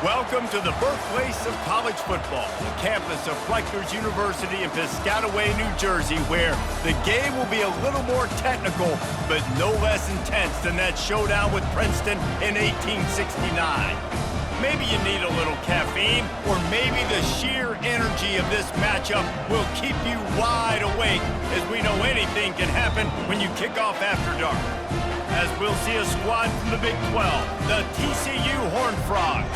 Welcome to the birthplace of college football, the campus of Rutgers University in Piscataway, New Jersey, where the game will be a little more technical, but no less intense than that showdown with Princeton in 1869. Maybe you need a little caffeine, or maybe the sheer energy of this matchup will keep you wide awake, as we know anything can happen when you kick off after dark. As we'll see a squad from the Big 12, the TCU HornFrogs,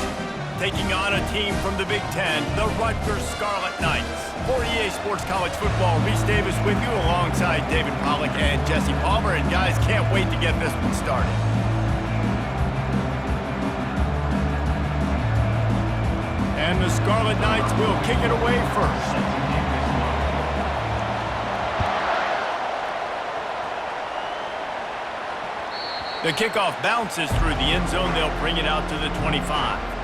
taking on a team from the Big 10, the Rutgers Scarlet Knights. For EA Sports College Football, Reese Davis with you alongside David Pollack and Jesse Palmer. And guys, can't wait to get this one started. And the Scarlet Knights will kick it away first. The kickoff bounces through the end zone. They'll bring it out to the 25.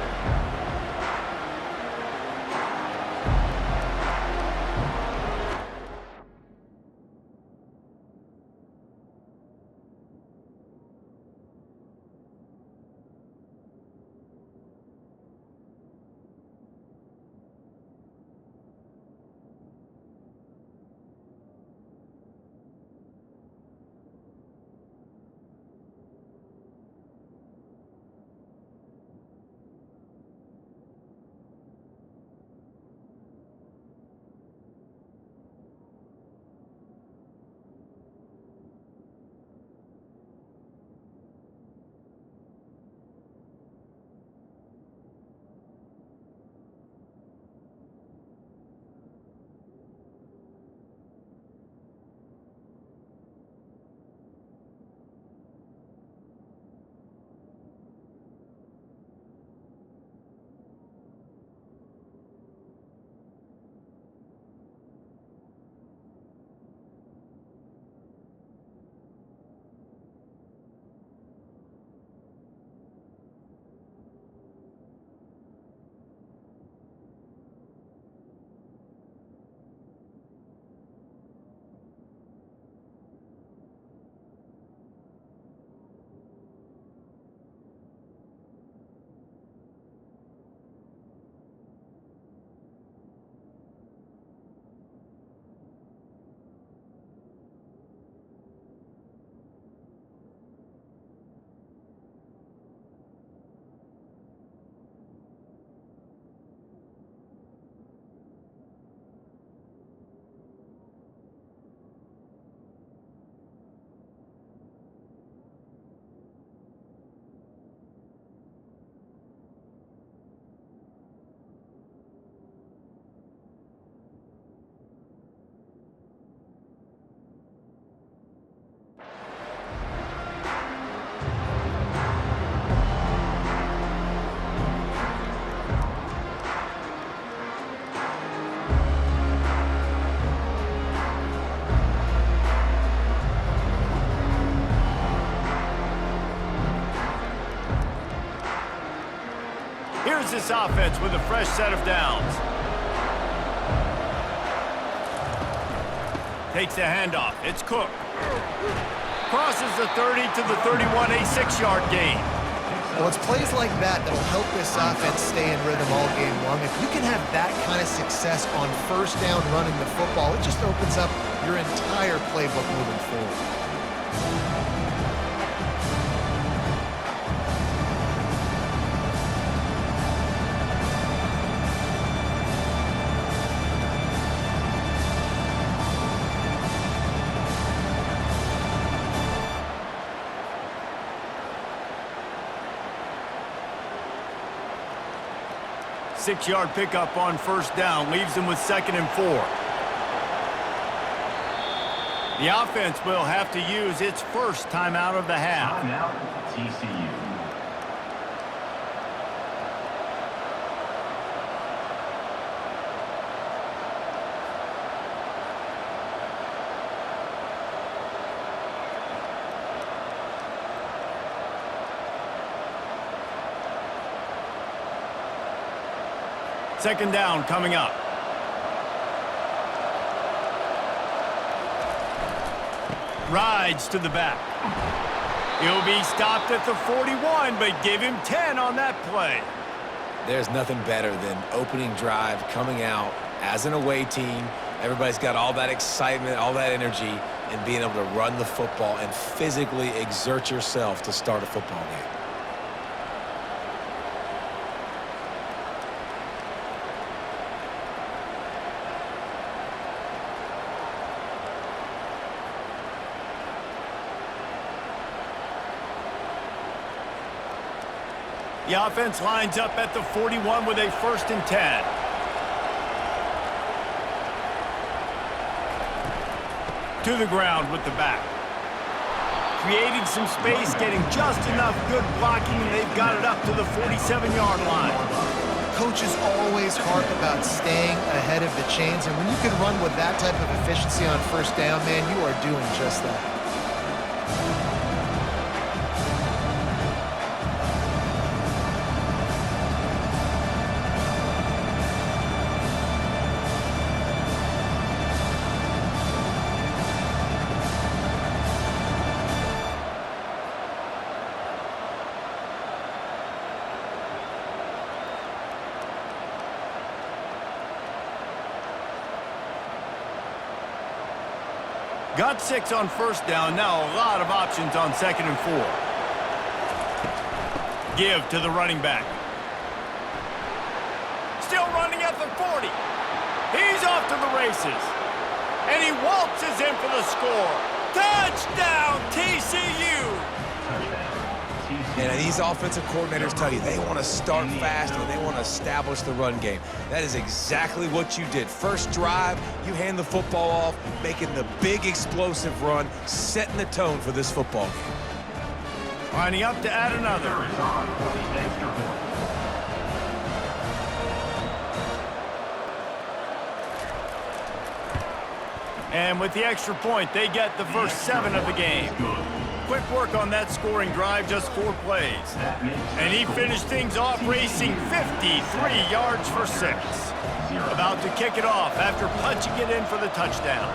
Here's this offense with a fresh set of downs. Takes the handoff. It's Cook. Crosses the 30 to the 31, a 6-yard gain. Well, it's plays like that that'll help this offense stay in rhythm all game long. If you can have that kind of success on first down running the football, it just opens up your entire playbook moving forward. Six-yard pickup on first down leaves them with 2nd and 4. The offense will have to use its first timeout of the half. Timeout, TCU. Second down coming up. Rides to the back. He'll be stopped at the 41, but give him 10 on that play. There's nothing better than opening drive, coming out as an away team. Everybody's got all that excitement, all that energy, and being able to run the football and physically exert yourself to start a football game. The offense lines up at the 41 with a 1st and 10. To the ground with the back. Creating some space, getting just enough good blocking, and they've got it up to the 47-yard line. Coaches always harp about staying ahead of the chains, and when you can run with that type of efficiency on 1st down, man, you are doing just that. Got 6 on 1st down. Now a lot of options on 2nd and 4. Give to the running back. Still running at the 40. He's off to the races. And he waltzes in for the score. Touchdown, TCU! And these offensive coordinators tell you they want to start fast and they want to establish the run game. That is exactly what you did. First drive, you hand the football off, making the big explosive run, setting the tone for this football game. Lining up to add another. And with the extra point, they get the first 7 of the game. Quick work on that scoring drive, just 4 plays. And he finished things off racing 53 yards for 6. About to kick it off after punching it in for the touchdown.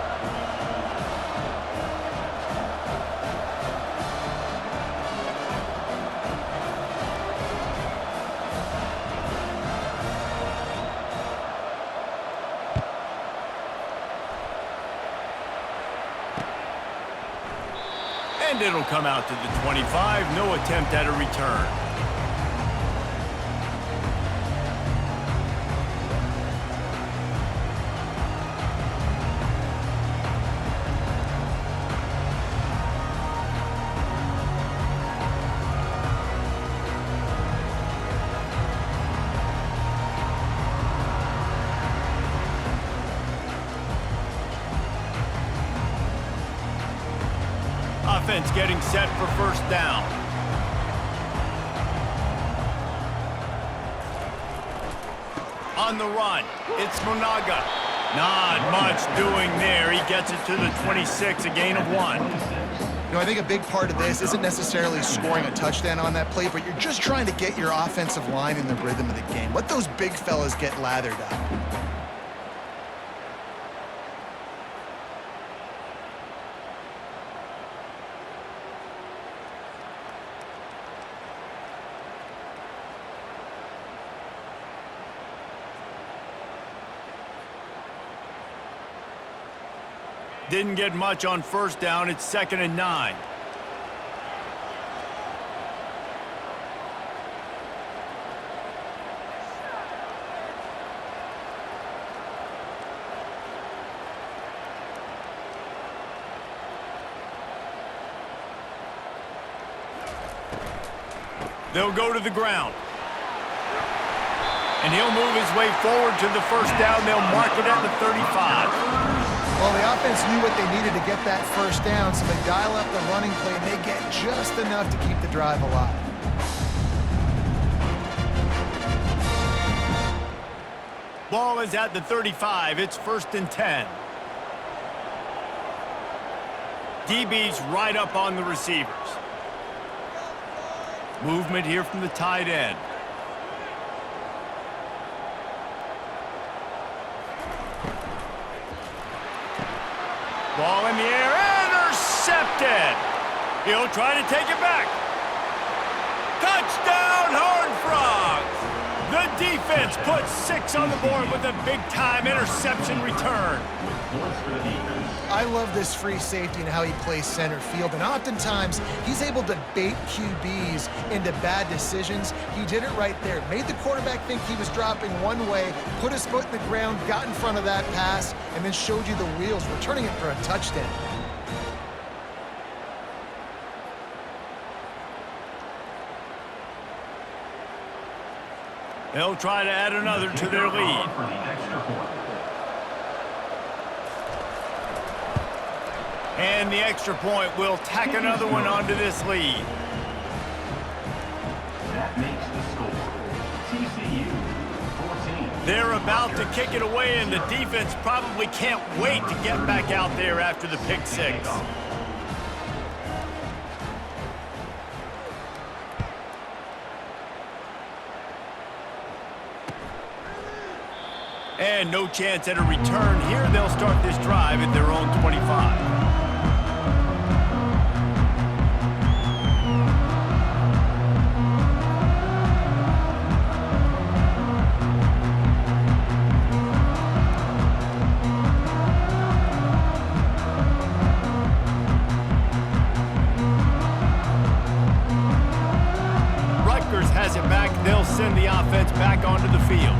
And it'll come out to the 25. No attempt at a return. Offense getting set for 1st down. On the run, it's Monaga. Not much doing there. He gets it to the 26, a gain of 1. You know, I think a big part of this isn't necessarily scoring a touchdown on that play, but you're just trying to get your offensive line in the rhythm of the game. Let those big fellas get lathered up. Didn't get much on 1st down. It's 2nd and 9. They'll go to the ground. And he'll move his way forward to the 1st down. They'll mark it at the 35. Well, the offense knew what they needed to get that 1st down, so they dial up the running play, and they get just enough to keep the drive alive. Ball is at the 35. It's 1st and 10. DB's right up on the receivers. Movement here from the tight end. Ball in the air, intercepted. He'll try to take it back. Touchdown, HornFrogs. The defense puts 6 on the board with a big-time interception return. I love this free safety and how he plays center field, and oftentimes he's able to bait QBs into bad decisions. He did it right there. Made the quarterback think he was dropping one way, put his foot in the ground, got in front of that pass, and then showed you the wheels, returning it for a touchdown. They'll try to add another to their lead. And the extra point will tack another one onto this lead. That makes the score TCU 14. They're about to kick it away, and the defense probably can't wait to get back out there after the pick 6. And no chance at a return here. They'll start this drive at their own 25. Rutgers has it back. They'll send the offense back onto the field.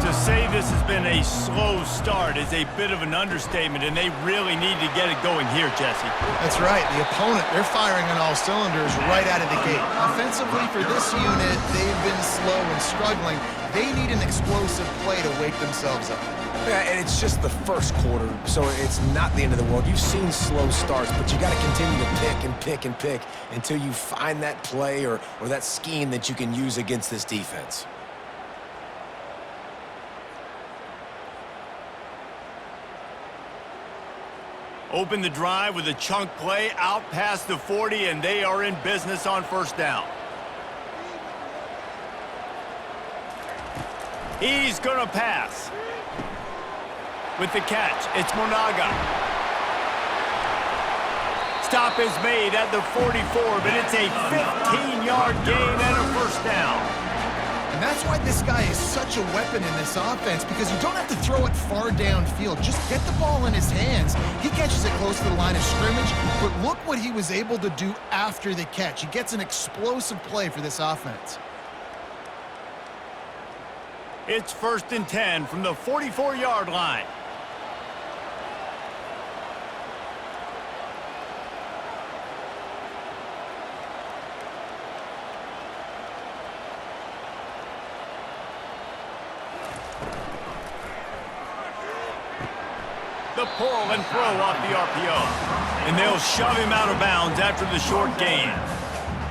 To say this has been a slow start is a bit of an understatement, and they really need to get it going here, Jesse. That's right. The opponent, they're firing on all cylinders right out of the gate. Offensively, for this unit, they've been slow and struggling. They need an explosive play to wake themselves up. Yeah, and it's just the first quarter, so it's not the end of the world. You've seen slow starts, but you got to continue to pick and pick and pick until you find that play or that scheme that you can use against this defense. Open the drive with a chunk play out past the 40, and they are in business on first down. He's going to pass. With the catch, it's Monaga. Stop is made at the 44, but it's a 15-yard gain and a first down. And that's why this guy is such a weapon in this offense, because you don't have to throw it far downfield. Just get the ball in his hands. He catches it close to the line of scrimmage, but look what he was able to do after the catch. He gets an explosive play for this offense. It's 1st and 10 from the 44-yard line. The pull and throw off the RPO. And they'll shove him out of bounds after the short gain.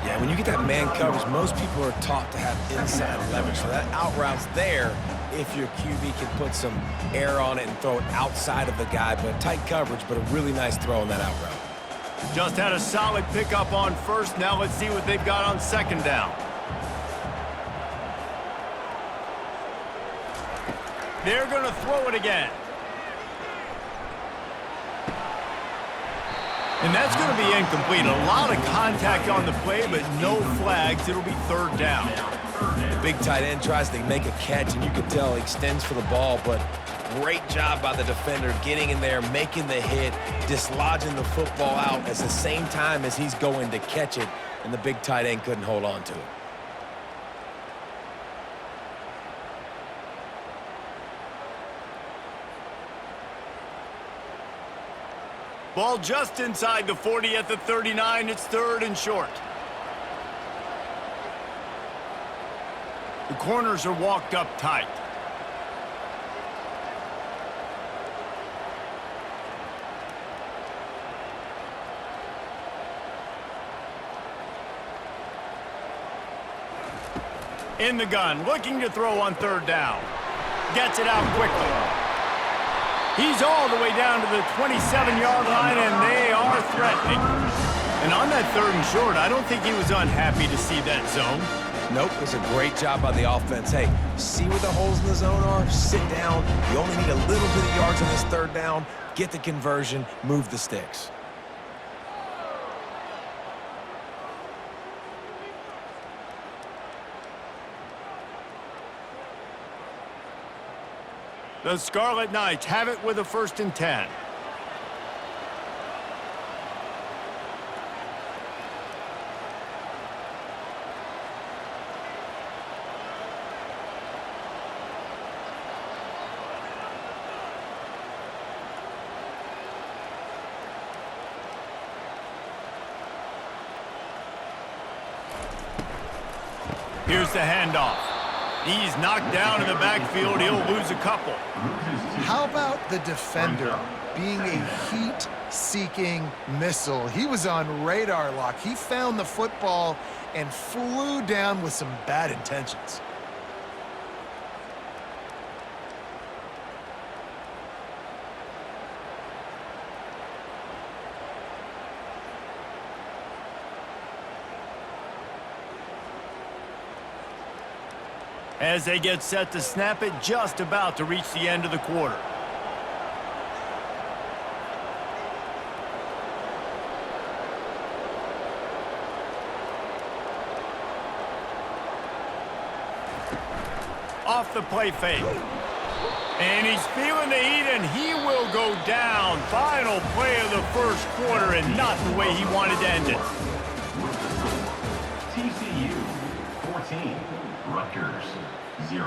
Yeah, when you get that man coverage, most people are taught to have inside leverage. So that out route's there if your QB can put some air on it and throw it outside of the guy. But tight coverage, but a really nice throw on that out route. Just had a solid pickup on first. Now let's see what they've got on second down. They're going to throw it again. And that's going to be incomplete. A lot of contact on the play, but no flags. It'll be 3rd down. The big tight end tries to make a catch, and you can tell he extends for the ball, but great job by the defender getting in there, making the hit, dislodging the football out at the same time as he's going to catch it, and the big tight end couldn't hold on to it. Ball just inside the 40 at the 39. It's 3rd and short. The corners are walked up tight. In the gun, looking to throw on 3rd down. Gets it out quickly. He's all the way down to the 27-yard line, and they are threatening. And on that 3rd and short, I don't think he was unhappy to see that zone. Nope, it was a great job by the offense. Hey, see where the holes in the zone are? Sit down. You only need a little bit of yards on this 3rd down. Get the conversion, move the sticks. The Scarlet Knights have it with a 1st and 10. Here's the handoff. He's knocked down in the backfield. He'll lose a couple. How about the defender being a heat-seeking missile? He was on radar lock. He found the football and flew down with some bad intentions. As they get set to snap it, just about to reach the end of the quarter. Off the play fake. And he's feeling the heat, and he will go down. Final play of the 1st quarter, and not the way he wanted to end it. TCU 14, Rutgers 0.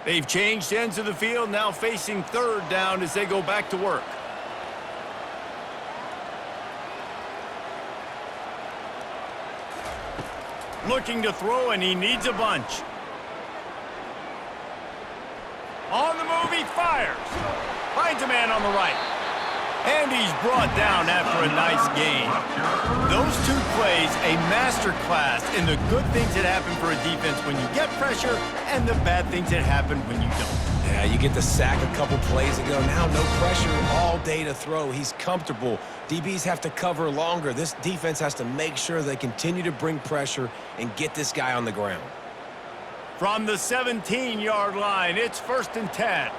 They've changed ends of the field, now facing 3rd down as they go back to work. Looking to throw, and he needs a bunch. On the move, he fires. Finds a man on the right. And he's brought down after a nice gain. Those 2 plays, a masterclass in the good things that happen for a defense when you get pressure and the bad things that happen when you don't. Yeah, you get the sack a couple plays ago. Now no pressure all day to throw. He's comfortable. DBs have to cover longer. This defense has to make sure they continue to bring pressure and get this guy on the ground. From the 17-yard line, it's 1st and 10.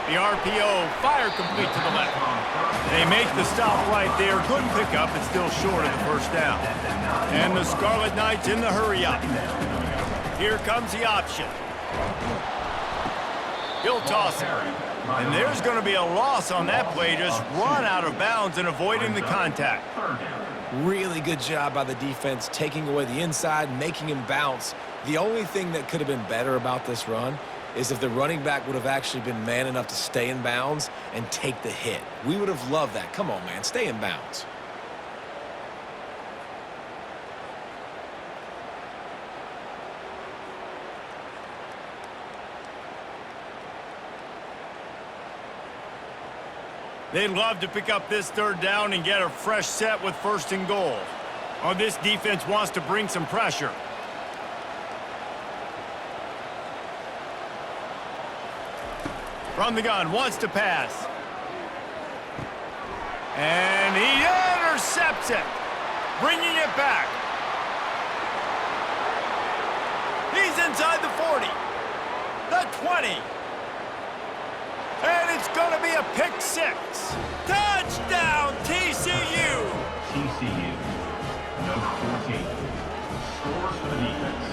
The RPO, fire complete to the left. They make the stop right there. Good pickup, but still short of the 1st down. And the Scarlet Knights in the hurry up. Here comes the option. He'll toss it. And there's going to be a loss on that play. Just run out of bounds and avoiding the contact. Really good job by the defense, taking away the inside, making him bounce. The only thing that could have been better about this run is if the running back would have actually been man enough to stay in bounds and take the hit. We would have loved that. Come on, man, stay in bounds. They'd love to pick up this 3rd down and get a fresh set with 1st and goal. Oh, this defense wants to bring some pressure. From the gun, wants to pass. And he intercepts it, bringing it back. He's inside the 40, the 20. And it's going to be a pick 6. Touchdown, TCU! TCU, number 14, scores for the defense.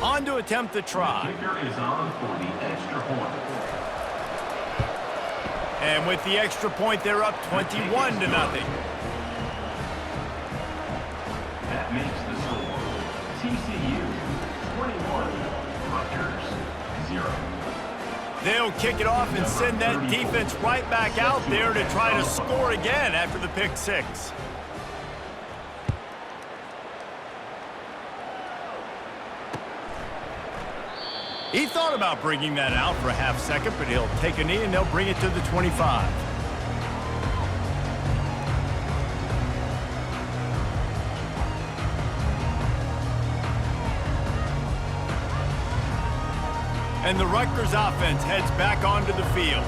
On to attempt the try. The kicker is on for the extra point. And with the extra point, they're up 21 to nothing. That makes the score TCU 21, Rutgers 0. They'll kick it off and send that defense right back out there to try to score again after the pick 6. He thought about bringing that out for a half second, but he'll take a knee and they'll bring it to the 25. And the Rutgers offense heads back onto the field.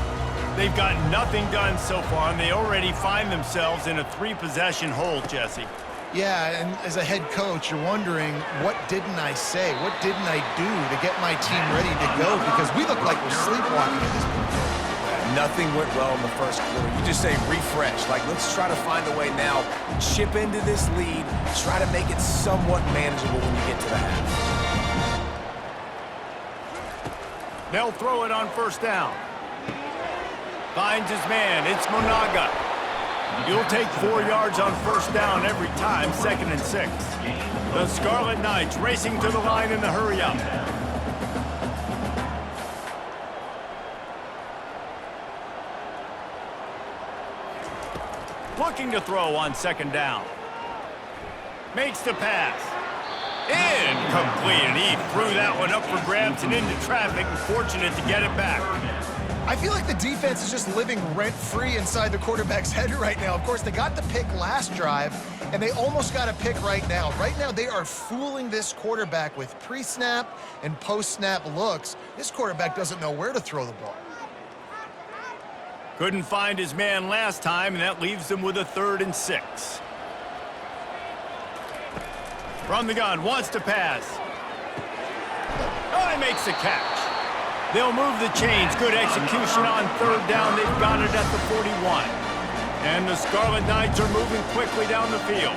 They've got nothing done so far, and they already find themselves in a 3-possession hole, Jesse. Yeah, and as a head coach, you're wondering, what didn't I say? What didn't I do to get my team ready to go? Because we look like we're sleepwalking at this point. Nothing went well in the first quarter. You just say refresh. Like, let's try to find a way now, chip into this lead, try to make it somewhat manageable when you get to the half. They'll throw it on first down. Finds his man. It's Monaga. You'll take 4 yards on first down every time, 2nd and 6. The Scarlet Knights racing to the line in the hurry-up. Looking to throw on 2nd down. Makes the pass. Incomplete, and he threw that one up for grabs and into traffic, and fortunate to get it back. I feel like the defense is just living rent-free inside the quarterback's head right now. Of course, they got the pick last drive, and they almost got a pick right now. Right now, they are fooling this quarterback with pre-snap and post-snap looks. This quarterback doesn't know where to throw the ball. Couldn't find his man last time, and that leaves them with a 3rd and 6. From the gun, wants to pass. Oh, he makes the catch. They'll move the chains. Good execution on 3rd down. They've got it at the 41. And the Scarlet Knights are moving quickly down the field.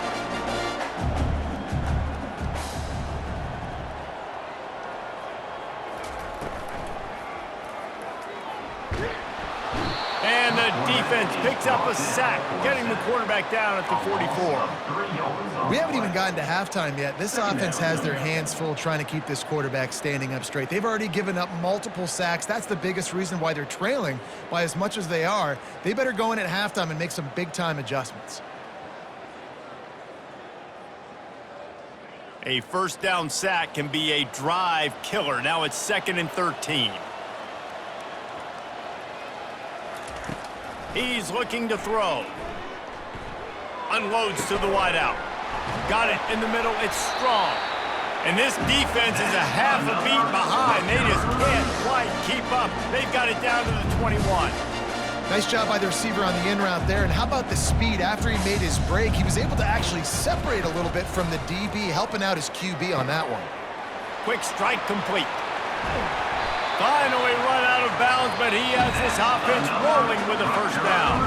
And the defense picks up a sack, getting the quarterback down at the 44. We haven't even gotten to halftime yet. This offense has their hands full trying to keep this quarterback standing up straight. They've already given up multiple sacks. That's the biggest reason why they're trailing by as much as they are. They better go in at halftime and make some big-time adjustments. A first down sack can be a drive killer. Now it's 2nd and 13. He's looking to throw. Unloads to the wideout. Got it in the middle. It's strong. And this defense is a half a beat behind. They just can't quite keep up. They've got it down to the 21. Nice job by the receiver on the in route there. And how about the speed? After he made his break, he was able to actually separate a little bit from the DB, helping out his QB on that one. Quick strike complete. Finally run out of bounds, but he has this offense rolling with a first down.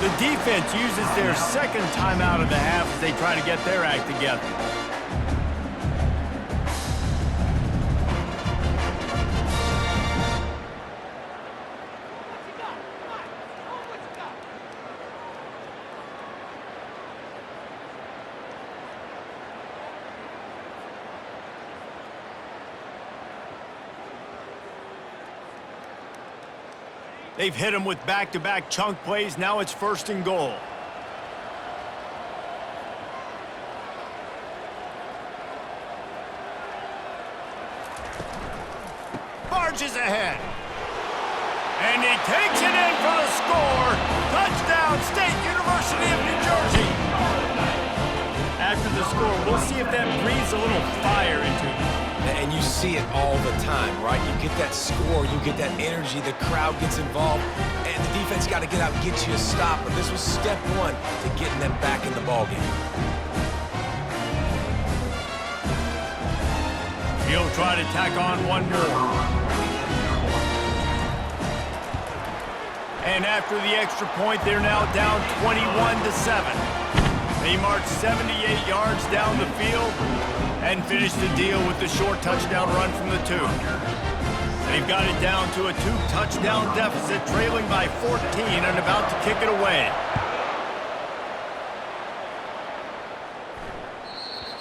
The defense uses their 2nd timeout of the half as they try to get their act together. They've hit him with back-to-back chunk plays. Now it's 1st and goal. Barges ahead. And he takes it in for the score. Touchdown, State University of New Jersey. After the score, we'll see if that breathes a little fire into him. And you see it all the time, right? You get that score, you get that energy, the crowd gets involved, and the defense got to get out and get you a stop. But this was step 1 to getting them back in the ballgame. He'll try to tack on one more. And after the extra point, they're now down 21-7. They march 78 yards down the field and finish the deal with the short touchdown run from the 2. They've got it down to a 2-touchdown deficit, trailing by 14 and about to kick it away.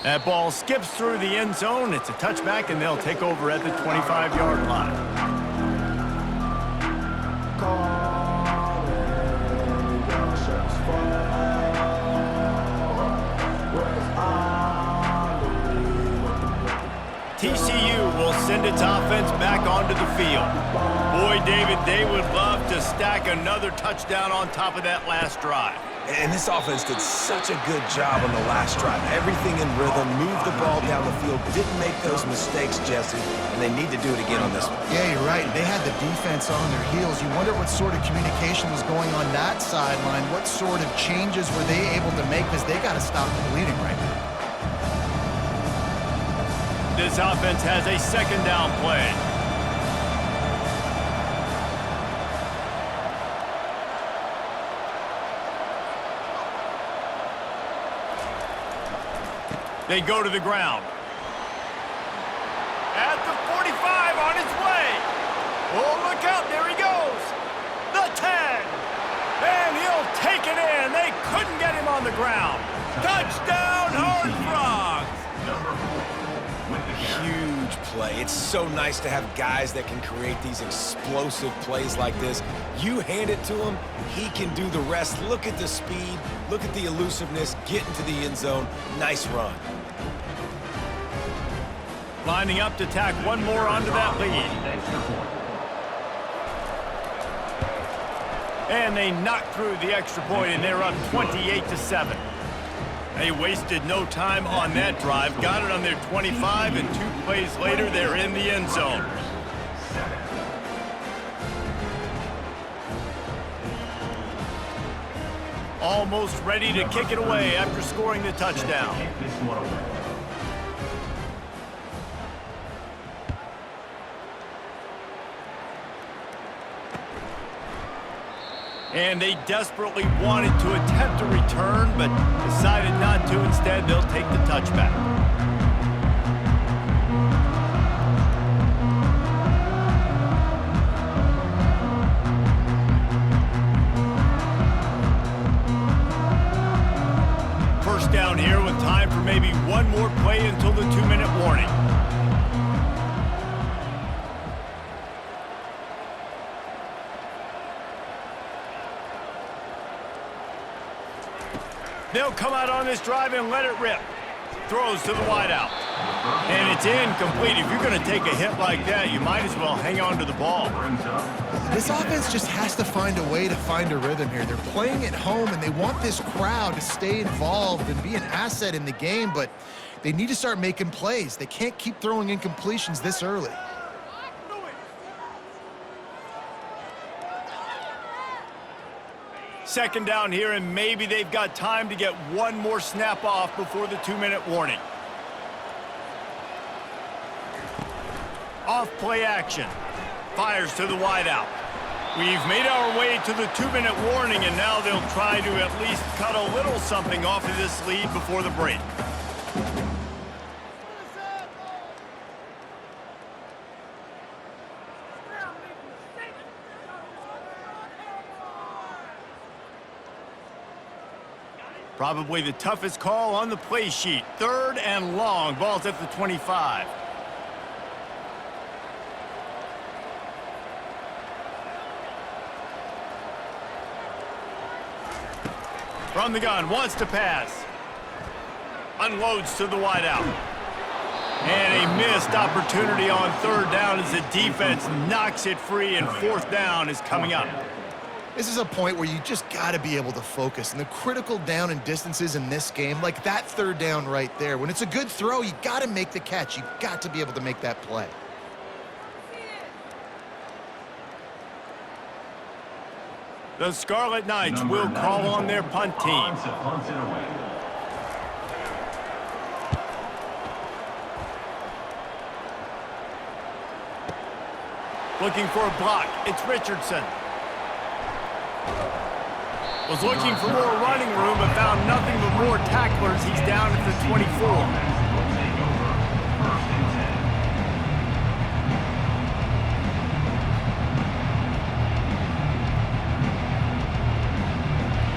That ball skips through the end zone. It's a touchback, and they'll take over at the 25-yard line. TCU will send its offense back onto the field. Boy, David, they would love to stack another touchdown on top of that last drive. And this offense did such a good job on the last drive. Everything in rhythm, moved the ball down the field, didn't make those mistakes, Jesse, and they need to do it again on this one. Yeah, you're right. They had the defense on their heels. You wonder what sort of communication was going on that sideline. What sort of changes were they able to make, because they got to stop the bleeding right now. This offense has a second down play. They go to the ground. At the 45, on his way. Oh, look out, there he goes. The 10. And he'll take it in. They couldn't get him on the ground. Touchdown, HornFrogs. Huge play. It's so nice to have guys that can create these explosive plays like this. You hand it to him, he can do the rest. Look at the speed, look at the elusiveness, get into the end zone. Nice run. Lining up to tack one more onto that lead. And they knock through the extra point, and they're up 28-7. They wasted no time on that drive. Got it on their 25, and 2 plays later, they're in the end zone. Almost ready to kick it away after scoring the touchdown. And they desperately wanted to attempt a return, but decided not to. Instead, they'll take the touchback. First down here with time for maybe one more play until the 2-minute warning. They'll come out on this drive and let it rip. Throws to the wideout. And it's incomplete. If you're going to take a hit like that, you might as well hang on to the ball. This offense just has to find a way to find a rhythm here. They're playing at home, and they want this crowd to stay involved and be an asset in the game, but they need to start making plays. They can't keep throwing incompletions this early. Second down here, and maybe they've got time to get one more snap off before the 2-minute warning. Off play action. Fires to the wideout. We've made our way to the 2-minute warning, and now they'll try to at least cut a little something off of this lead before the break. Probably the toughest call on the play sheet. 3rd and long. Ball's at the 25. From the gun, wants to pass. Unloads to the wideout. And a missed opportunity on 3rd down as the defense knocks it free, and 4th down is coming up. This is a point where you just got to be able to focus. And the critical down and distances in this game, like that 3rd down right there, when it's a good throw, you got to make the catch. You've got to be able to make that play. The Scarlet Knights will call on their punt team. Looking for a block. It's Richardson. Was looking for more running room, but found nothing but more tacklers. He's down at the 24.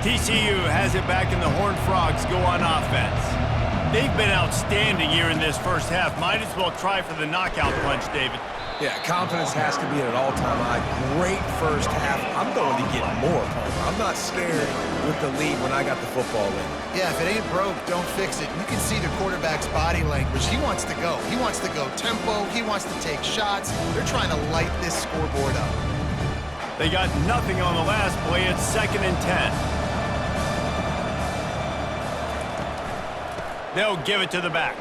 TCU has it back, and the HornFrogs go on offense. They've been outstanding here in this first half. Might as well try for the knockout punch, David. Yeah, confidence has to be at an all-time high. Great first half. I'm going to get more, Palmer. I'm not scared with the lead when I got the football in. Yeah, if it ain't broke, don't fix it. You can see the quarterback's body language. He wants to go. He wants to go tempo. He wants to take shots. They're trying to light this scoreboard up. They got nothing on the last play. It's 2nd and 10. They'll give it to the back.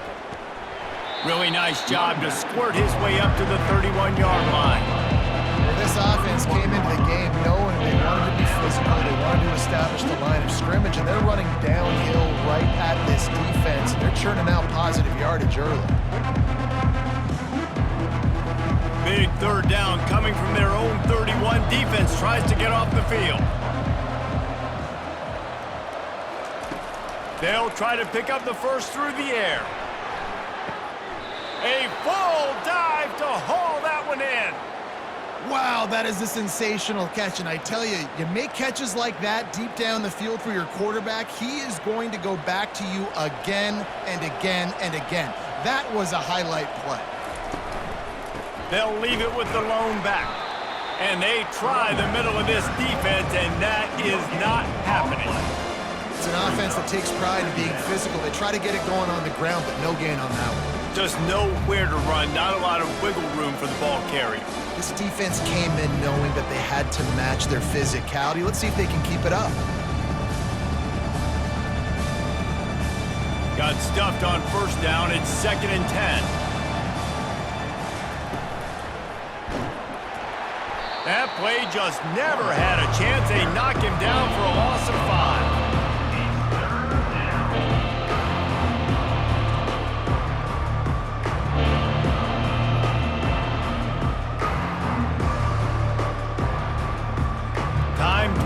Really nice job to squirt his way up to the 31-yard line. Well, this offense came into the game knowing they wanted to be physical. They wanted to establish the line of scrimmage, and they're running downhill right at this defense. They're churning out positive yardage early. Big 3rd down coming from their own 31. Defense tries to get off the field. They'll try to pick up the first through the air. A full dive to haul that one in. Wow, that is a sensational catch, and I tell you, you make catches like that deep down the field for your quarterback, he is going to go back to you again and again and again. That was a highlight play. They'll leave it with the lone back. And they try the middle of this defense, and that is not happening. It's an offense that takes pride in being physical. They try to get it going on the ground, but no gain on that one. Just nowhere to run, not a lot of wiggle room for the ball carrier. This defense came in knowing that they had to match their physicality. Let's see if they can keep it up. Got stuffed on 1st down. It's 2nd and 10. That play just never had a chance. They knock him down for a loss of 5.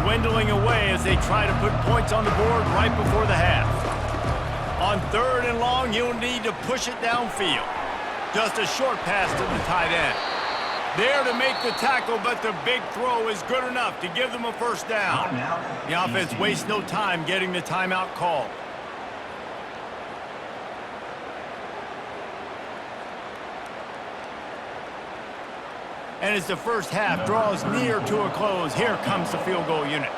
Dwindling away as they try to put points on the board right before the half. On 3rd and long, you'll need to push it downfield. Just a short pass to the tight end. There to make the tackle, but the big throw is good enough to give them a 1st down. The offense wastes no time getting the timeout called. And as the first half draws near to a close, here comes the field goal unit.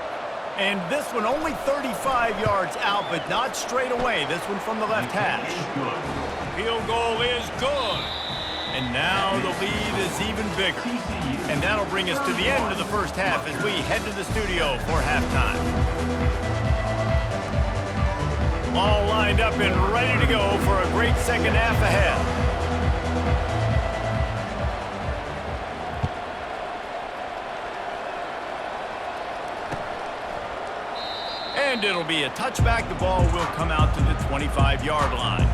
And this one only 35 yards out, but not straight away. This one from the left hash. Field goal is good. And now the lead is even bigger. And that'll bring us to the end of the first half as we head to the studio for halftime. All lined up and ready to go for a great second half ahead. And it'll be a touchback. The ball will come out to the 25-yard line.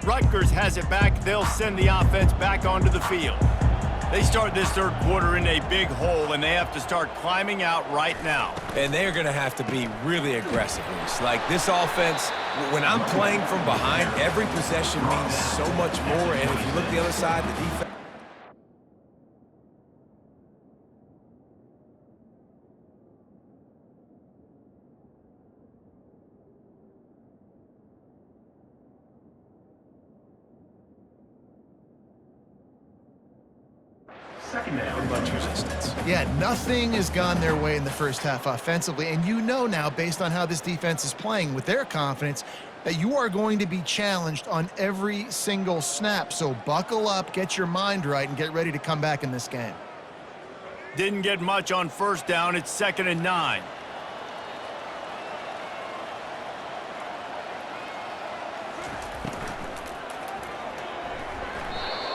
Rutgers has it back. They'll send the offense back onto the field. They start this 3rd quarter in a big hole, and they have to start climbing out right now. And they're going to have to be really aggressive. Like this offense, when I'm playing from behind, every possession means so much more. And if you look the other side, the defense. Resistance. Yeah, nothing has gone their way in the first half offensively, and you know now, based on how this defense is playing with their confidence, that you are going to be challenged on every single snap. So buckle up, get your mind right, and get ready to come back in this game. Didn't get much on 1st down. It's 2nd and 9.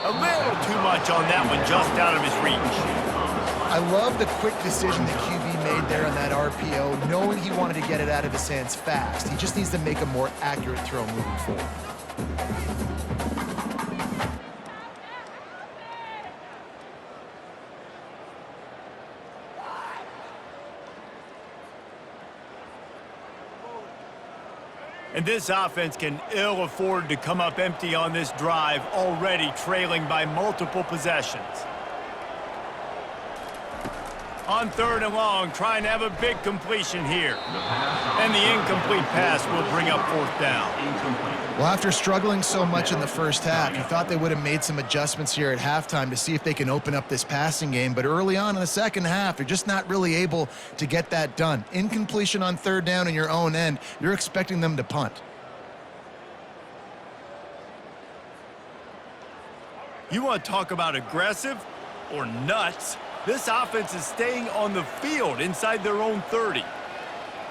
A little too much on that one, just out of his reach. I love the quick decision the QB made there on that RPO, knowing he wanted to get it out of his hands fast. He just needs to make a more accurate throw moving forward. And this offense can ill afford to come up empty on this drive, already trailing by multiple possessions. On 3rd and long, trying to have a big completion here. And the incomplete pass will bring up 4th down. Well, after struggling so much in the first half, you thought they would have made some adjustments here at halftime to see if they can open up this passing game. But early on in the second half, they're just not really able to get that done. Incompletion on 3rd down in your own end, you're expecting them to punt. You want to talk about aggressive or nuts? This offense is staying on the field inside their own 30.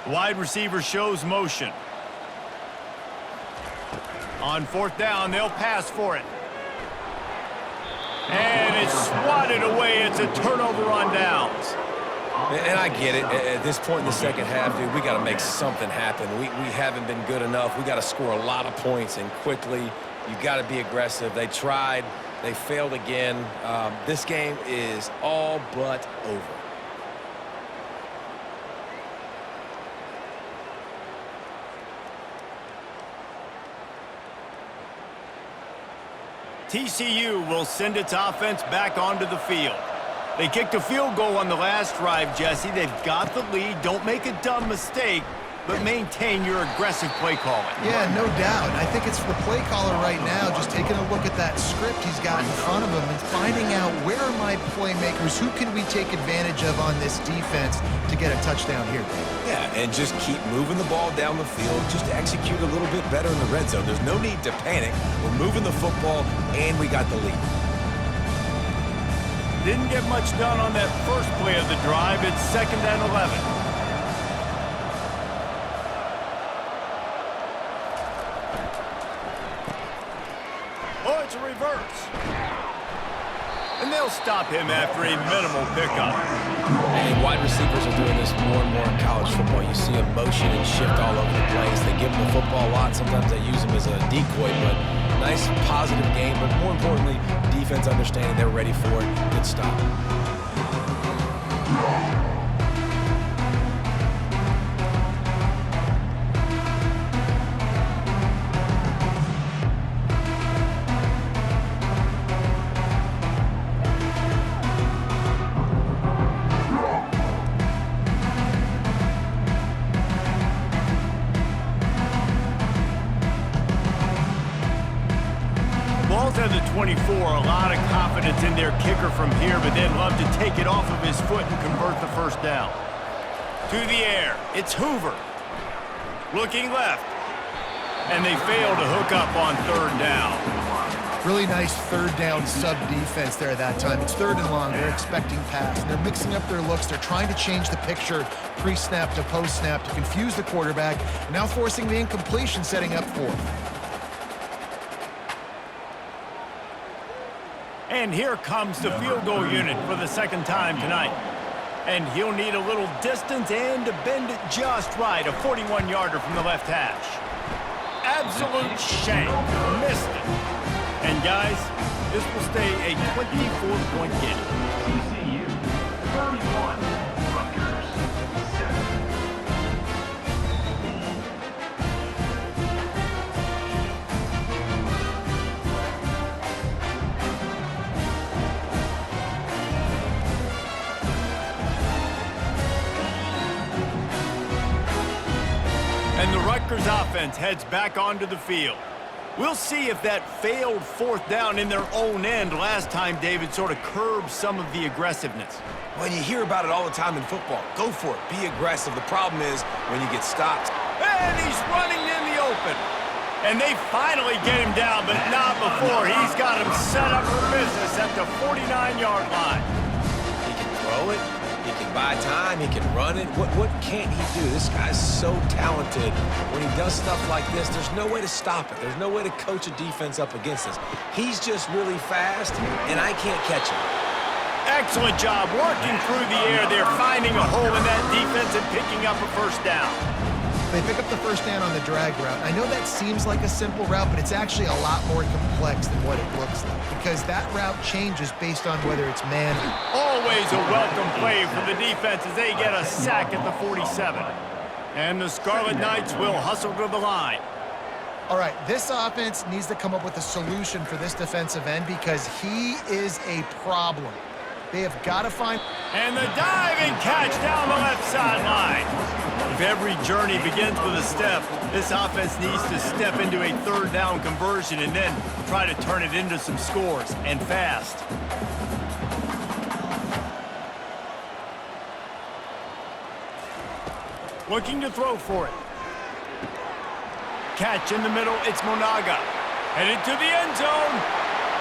Wide receiver shows motion. On 4th down, they'll pass for it. And it's swatted away. It's a turnover on downs. And I get it. At this point in the second half, dude, we got to make something happen. We haven't been good enough. We got to score a lot of points and quickly. You got to be aggressive. They tried. They failed again. This game is all but over. TCU will send its offense back onto the field. They kicked a field goal on the last drive, Jesse. They've got the lead. Don't make a dumb mistake, but maintain your aggressive play calling. Yeah, no doubt. I think it's the play caller right now just taking a look at that script he's got in front of him and finding out where are my playmakers, who can we take advantage of on this defense to get a touchdown here. Yeah, and just keep moving the ball down the field. Just execute a little bit better in the red zone. There's no need to panic. We're moving the football, and we got the lead. Didn't get much done on that first play of the drive. It's 2nd and 11. Oh, it's a reverse. And they'll stop him after a minimal pickup. And wide receivers are doing this more and more in college football. You see them motion and shift all over the place. They give them the football a lot. Sometimes they use them as a decoy, but nice, positive game. But more importantly, defense understanding they're ready for it. Good stop. Ball's at the 24, a lot of confidence in their kicker from here, but they'd love to take it off of his foot and convert the 1st down. To the air, it's Hoover. Looking left. And they fail to hook up on 3rd down. Really nice 3rd down sub-defense there that time. It's 3rd and long. They're expecting pass. And they're mixing up their looks. They're trying to change the picture pre-snap to post-snap to confuse the quarterback. Now forcing the incompletion, setting up 4th. And here comes the field goal unit for the 2nd time tonight. And he'll need a little distance and to bend it just right. A 41-yarder from the left hash. Absolute shame. Missed it. And guys, this will stay a 24-point game. TCU 31, Rutgers 7. And the Rutgers offense heads back onto the field. We'll see if that failed 4th down in their own end last time, David, sort of curbed some of the aggressiveness. Well, you hear about it all the time in football. Go for it. Be aggressive. The problem is when you get stopped. And he's running in the open. And they finally get him down, but not before. He's got him set up for business at the 49-yard line. He can throw it. He can buy time. He can run it. What can't he do? This guy's so talented. When he does stuff like this, there's no way to stop it. There's no way to coach a defense up against this. He's just really fast, and I can't catch him. Excellent job working through the air. They're finding a hole in that defense and picking up a 1st down. They pick up the 1st down on the drag route. I know that seems like a simple route, but it's actually a lot more complex than what it looks like because that route changes based on whether it's man. Always a welcome play for the defense as they get a sack at the 47. And the Scarlet Knights will hustle to the line. All right, this offense needs to come up with a solution for this defensive end because he is a problem. They have got to find... And the diving catch down the left sideline. If every journey begins with a step, this offense needs to step into a third down conversion and then try to turn it into some scores, and fast. Looking to throw for it. Catch in the middle, it's Monaga. Headed to the end zone,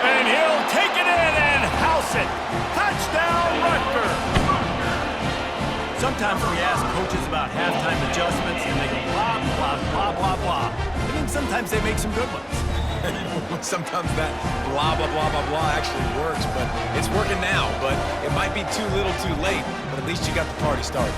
and he'll take it in and house it. Touchdown, Rutgers. Sometimes we ask coaches about halftime adjustments, and they go blah, blah, blah, blah, blah. And then sometimes they make some good ones. Sometimes that blah, blah, blah, blah, blah actually works, but it's working now. But it might be too little too late, but at least you got the party started.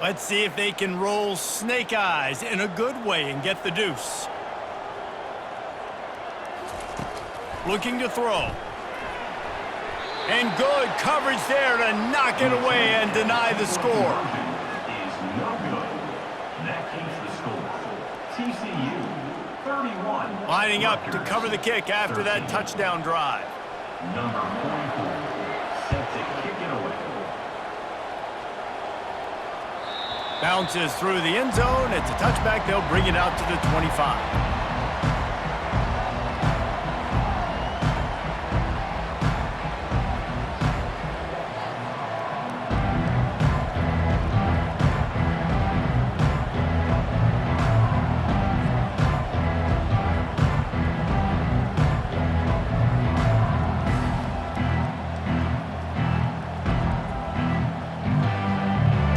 Let's see if they can roll snake eyes in a good way and get the deuce. Looking to throw. And good coverage there to knock it away and deny the score. Is no good. That keeps the score. TCU 31. Lining up to cover the kick after that touchdown drive. Number 44 set to kick it away. Bounces through the end zone. It's a touchback. They'll bring it out to the 25.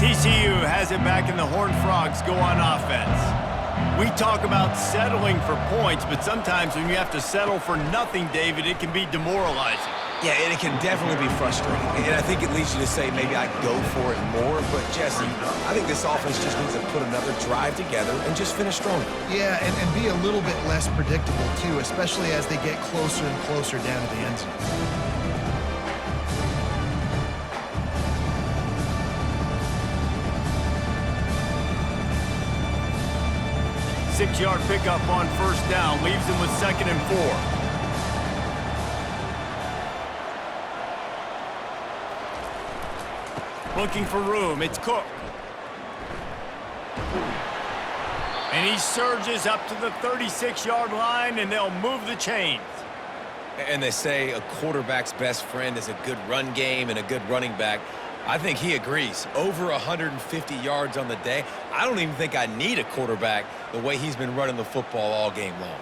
TCU has it back in the HornFrogs go on offense. We talk about settling for points, but sometimes when you have to settle for nothing, David, it can be demoralizing. Yeah, and it can definitely be frustrating. And I think it leads you to say maybe I go for it more. But, Jesse, I think this offense just needs to put another drive together and just finish stronger. Yeah, and be a little bit less predictable, too, especially as they get closer and closer down to the end zone. 6-yard pickup on first down, leaves them with 2nd and 4. Looking for room, it's Cook. And he surges up to the 36-yard line, and they'll move the chains. And they say a quarterback's best friend is a good run game and a good running back. I think he agrees. Over 150 yards on the day. I don't even think I need a quarterback the way he's been running the football all game long.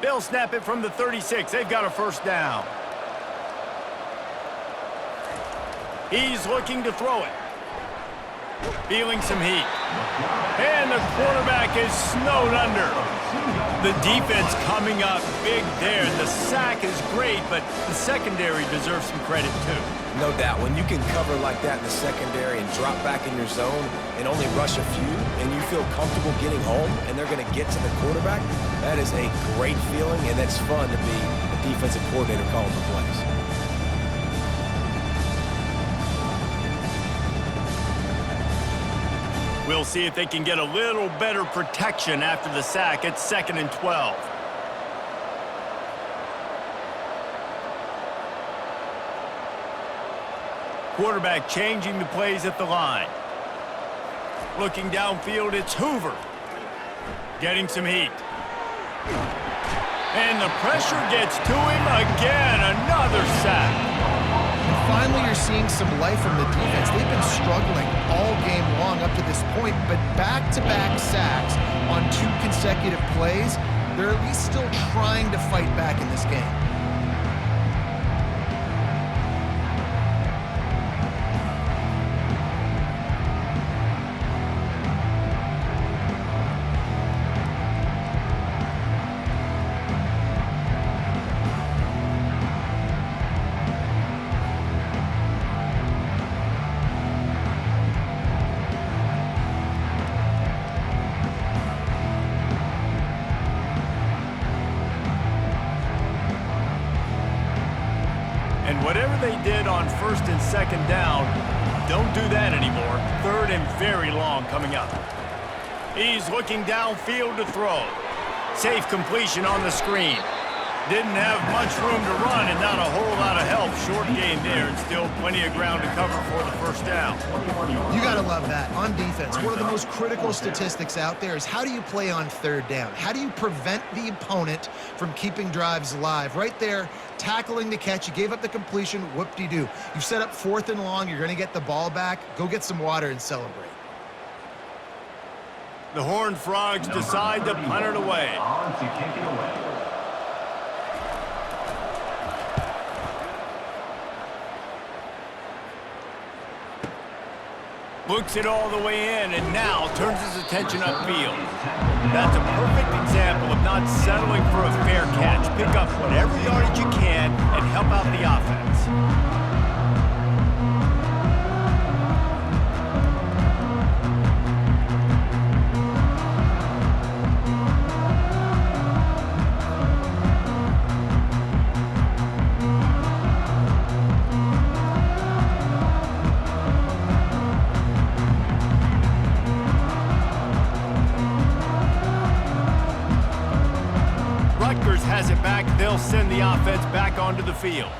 They'll snap it from the 36. They've got a first down. He's looking to throw it. Feeling some heat. And the quarterback is snowed under. The defense coming up big there. The sack is great, but the secondary deserves some credit too. No doubt. When you can cover like that in the secondary and drop back in your zone and only rush a few, and you feel comfortable getting home and they're going to get to the quarterback, that is a great feeling, and that's fun to be a defensive coordinator calling the plays. We'll see if they can get a little better protection after the sack. It's 2nd and 12. Quarterback changing the plays at the line. Looking downfield, it's Hoover. Getting some heat. And the pressure gets to him again. Another sack. Finally, you're seeing some life from the defense. They've been struggling all game long up to this point, but back-to-back sacks on 2 consecutive plays, they're at least still trying to fight back in this game. And whatever they did on first and second down, don't do that anymore. Third and very long coming up. He's looking downfield to throw. Safe completion on the screen. Didn't have much room to run and not a whole lot of help. Short gain there and still plenty of ground to cover for the first down. You got to love that. On defense, one of the most critical statistics out there is how do you play on third down? How do you prevent the opponent from keeping drives alive? Right there, tackling the catch. You gave up the completion. Whoop-de-doo. You set up fourth and long. You're going to get the ball back. Go get some water and celebrate. The HornFrogs decide to punt it away. On to kick it away. Looks it all the way in and now turns his attention upfield. That's a perfect example of not settling for a fair catch. Pick up whatever yardage you can and help out the offense. Rutgers has it back. They'll send the offense back onto the field.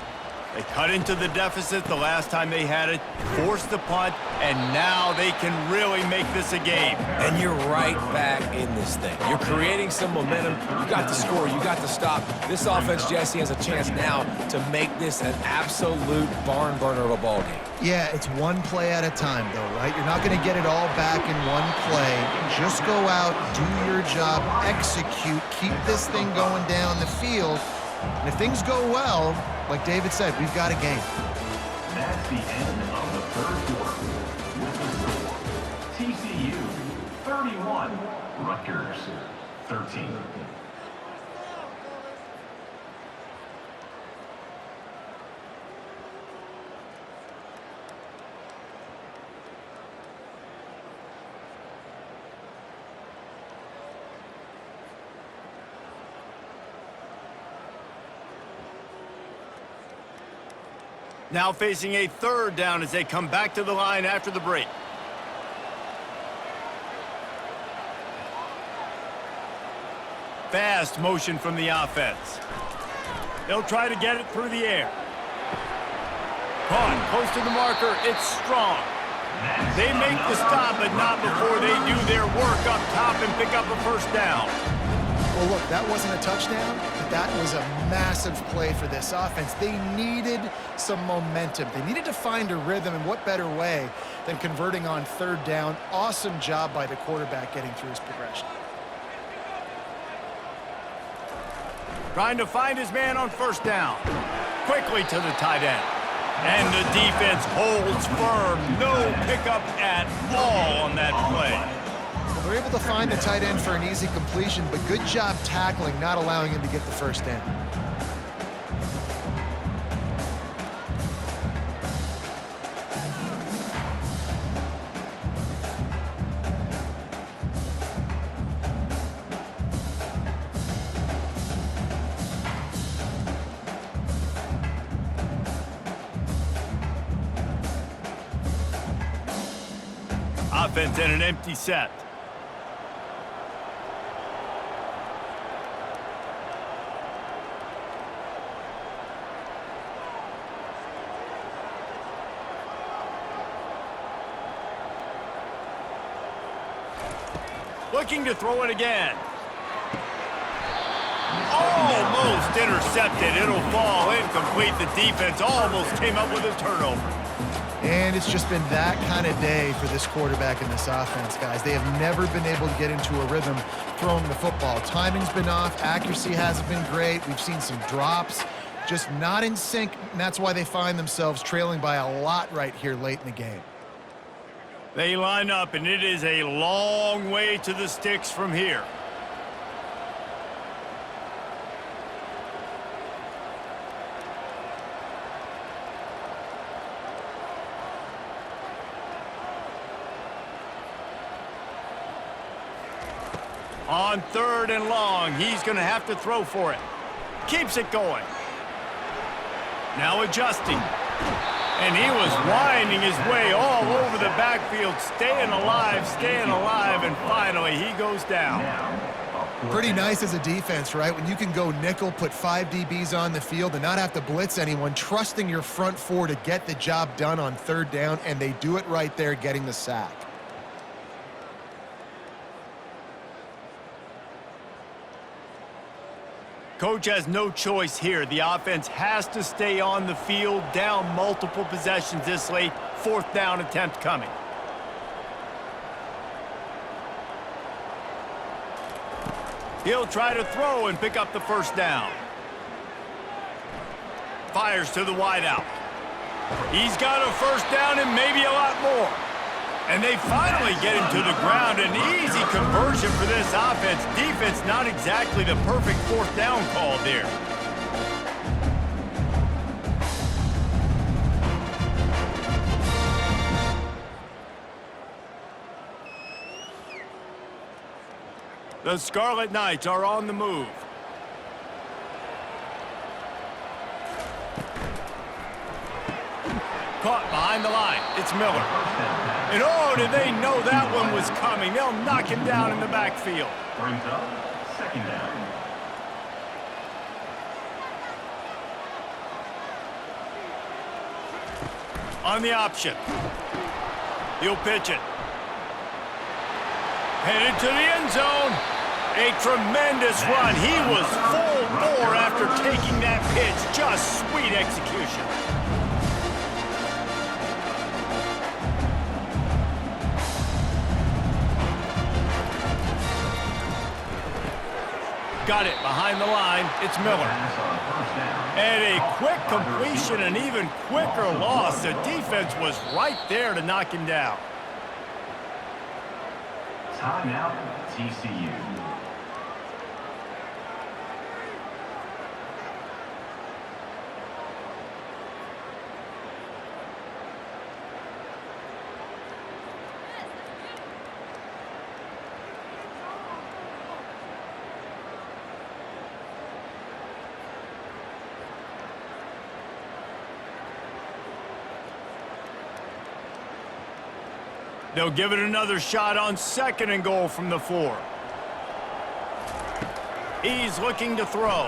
They cut into the deficit the last time they had it, forced the punt, and now they can really make this a game. And you're right back in this thing. You're creating some momentum. You got the score. You got the stop. This offense, Jesse, has a chance now to make this an absolute barn burner of a ball game. Yeah, it's one play at a time, though, right? You're not going to get it all back in one play. Just go out, do your job, execute, keep this thing going down the field. And if things go well, like David said, we've got a game. That's the end of the third quarter. With the score, TCU 31, Rutgers 13. Now facing a third down as they come back to the line after the break. Fast motion from the offense. They'll try to get it through the air. Caught close to the marker. It's strong. They make the stop, but not before they do their work up top and pick up a first down. Well, look, that wasn't a touchdown, but that was a massive play for this offense. They needed some momentum. They needed to find a rhythm, and what better way than converting on third down. Awesome job by the quarterback getting through his progression. Trying to find his man on first down. Quickly to the tight end. And the defense holds firm. No pickup at all on that play. They're able to find the tight end for an easy completion, but good job tackling, not allowing him to get the first down. Offense in an empty set. Looking to throw it again. Almost intercepted. It'll fall incomplete. The defense almost came up with a turnover. And it's just been that kind of day for this quarterback and this offense, guys. They have never been able to get into a rhythm throwing the football. Timing's been off. Accuracy hasn't been great. We've seen some drops. Just not in sync, and that's why they find themselves trailing by a lot right here late in the game. They line up, and it is a long way to the sticks from here. On third and long, he's going to have to throw for it. Keeps it going. Now adjusting. And he was winding his way all over the backfield, staying alive, and finally he goes down. Pretty nice as a defense, right? When you can go nickel, put 5 DBs on the field and not have to blitz anyone, trusting your front four to get the job done on 3rd down, and they do it right there, getting the sack. Coach has no choice here. The offense has to stay on the field, down multiple possessions this late. 4th down attempt coming. He'll try to throw and pick up the 1st down. Fires to the wideout. He's got a 1st down and maybe a lot more. And they finally get him to the ground. An easy conversion for this offense. Defense not exactly the perfect 4th down call there. The Scarlet Knights are on the move. Caught behind the line. It's Miller. And oh, did they know that one was coming? They'll knock him down in the backfield. Brings up 2nd down. On the option. He'll pitch it. Headed to the end zone. A tremendous run. He was full bore after taking that pitch. Just sweet execution. Got it behind the line. It's Miller. And a quick completion, an even quicker loss. The defense was right there to knock him down. Timeout, TCU. They'll give it another shot on 2nd and goal from the 4. He's looking to throw.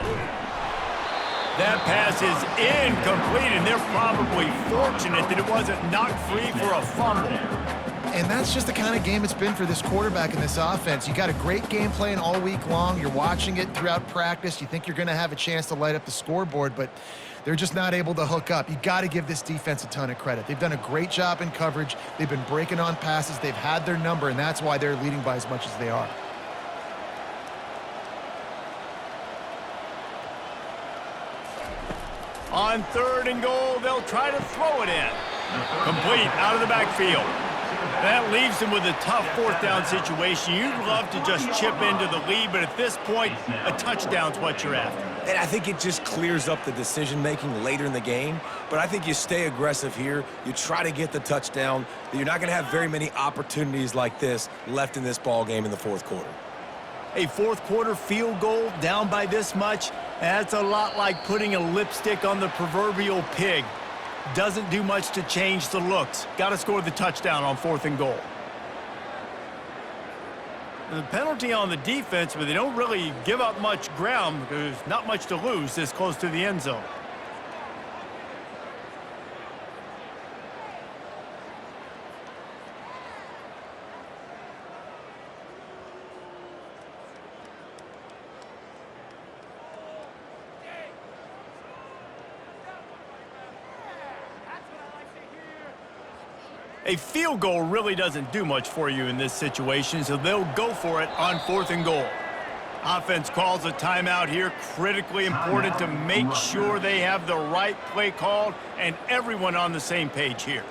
That pass is incomplete, and they're probably fortunate that it wasn't knocked free for a fumble. And that's just the kind of game it's been for this quarterback in this offense. You got a great game plan all week long. You're watching it throughout practice. You think you're going to have a chance to light up the scoreboard, but they're just not able to hook up. You got to give this defense a ton of credit. They've done a great job in coverage. They've been breaking on passes. They've had their number, and that's why they're leading by as much as they are. On 3rd and goal, they'll try to throw it in. Complete out of the backfield. That leaves them with a tough 4th down situation. You'd love to just chip into the lead, but at this point, a touchdown's what you're after. And I think it just clears up the decision-making later in the game. But I think you stay aggressive here. You try to get the touchdown. You're not going to have very many opportunities like this left in this ball game in the 4th quarter. A 4th quarter field goal down by this much, that's a lot like putting a lipstick on the proverbial pig. Doesn't do much to change the looks. Got to score the touchdown on 4th and goal. The penalty on the defense, but they don't really give up much ground because there's not much to lose this close to the end zone. A field goal really doesn't do much for you in this situation, so they'll go for it on 4th and goal. Offense calls a timeout here. Critically important to make sure they have the right play called and everyone on the same page here.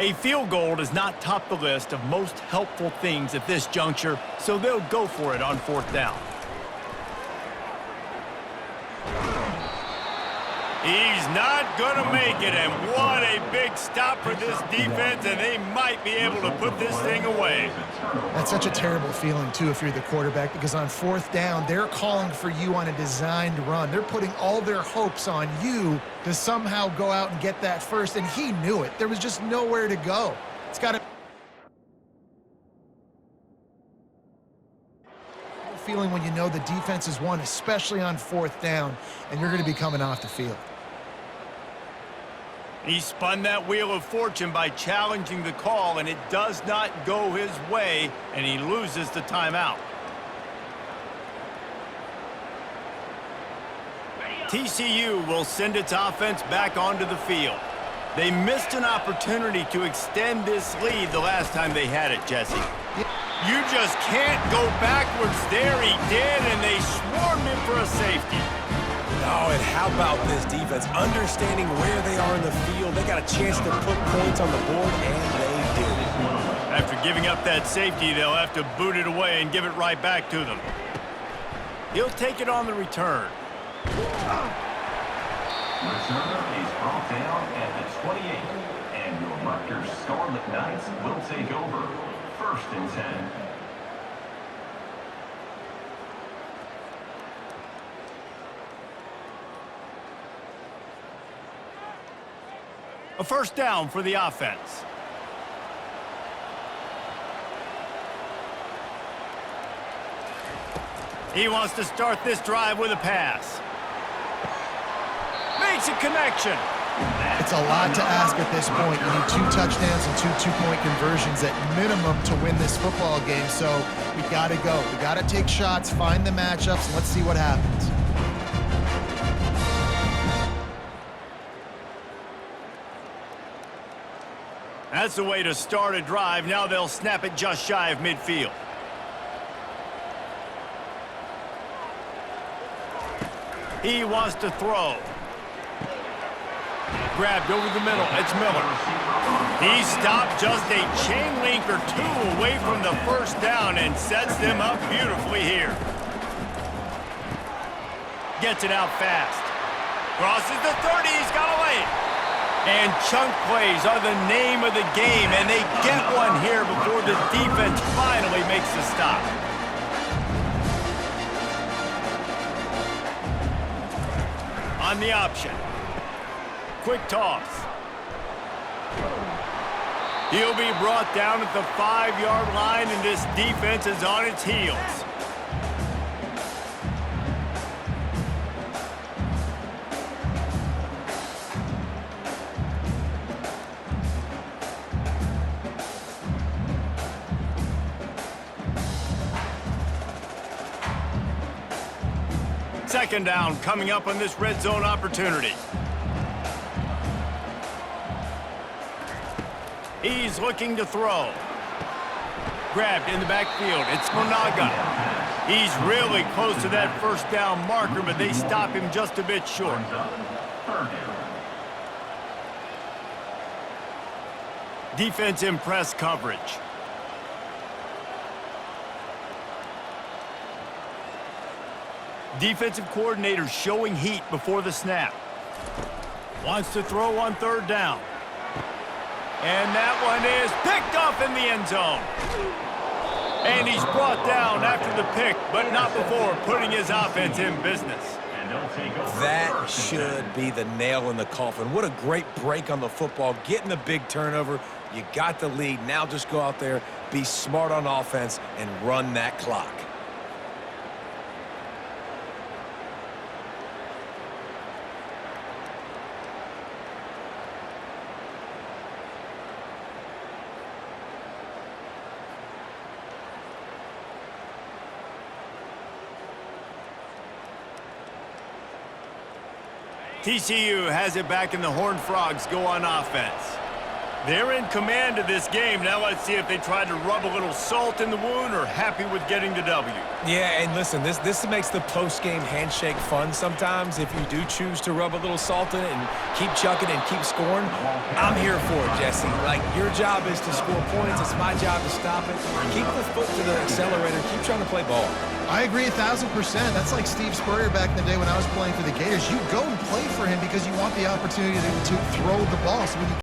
A field goal does not top the list of most helpful things at this juncture, so they'll go for it on 4th down. He's not going to make it, and what a big stop for this defense, and they might be able to put this thing away. That's such a terrible feeling, too, if you're the quarterback, because on fourth down, they're calling for you on a designed run. They're putting all their hopes on you to somehow go out and get that first, and he knew it. There was just nowhere to go. It's got to feeling when you know the defense has won, especially on fourth down, and you're going to be coming off the field. He spun that wheel of fortune by challenging the call, and it does not go his way, and he loses the timeout. TCU will send its offense back onto the field. They missed an opportunity to extend this lead the last time they had it, Jesse. You just can't go backwards there. He did, and they swarmed him for a safety. Oh, and how about this defense? Understanding where they are in the field. They got a chance to put points on the board, and they did. After giving up that safety, they'll have to boot it away and give it right back to them. He'll take it on the return. Return is brought down at the 28, and your Rutgers Scarlet Knights will take over. 1st and 10. A first down for the offense. He wants to start this drive with a pass. Makes a connection. It's a lot to ask at this point. You need 2 touchdowns and 2 two-point conversions at minimum to win this football game, so we got to go. We got to take shots, find the matchups, and let's see what happens. That's the way to start a drive. Now they'll snap it just shy of midfield. He wants to throw. Grabbed over the middle. It's Miller. He stopped just a chain link or 2 away from the first down and sets them up beautifully here. Gets it out fast. Crosses the 30. He's got a lane. And chunk plays are the name of the game, and they get one here before the defense finally makes the stop. On the option. Quick toss. He'll be brought down at the 5-yard line, and this defense is on its heels. Second down coming up on this red zone opportunity. He's looking to throw. Grabbed in the backfield. It's Monaga. He's really close to that first down marker, but they stop him just a bit short. Defense in press coverage. Defensive coordinator showing heat before the snap. Wants to throw on 3rd down. And that one is picked off in the end zone. And he's brought down after the pick, but not before putting his offense in business. That should be the nail in the coffin. What a great break on the football. Getting the big turnover. You got the lead. Now just go out there, be smart on offense, and run that clock. TCU has it back, and the HornFrogs go on offense. They're in command of this game. Now let's see if they try to rub a little salt in the wound or happy with getting the W. Yeah, and listen, this makes the post-game handshake fun sometimes. If you do choose to rub a little salt in it and keep chucking and keep scoring, I'm here for it, Jesse. Like, your job is to score points. It's my job to stop it. Keep the foot to the accelerator. Keep trying to play ball. I agree 1,000%. That's like Steve Spurrier back in the day when I was playing for the Gators. You go and play for him because you want the opportunity to throw the ball. So when you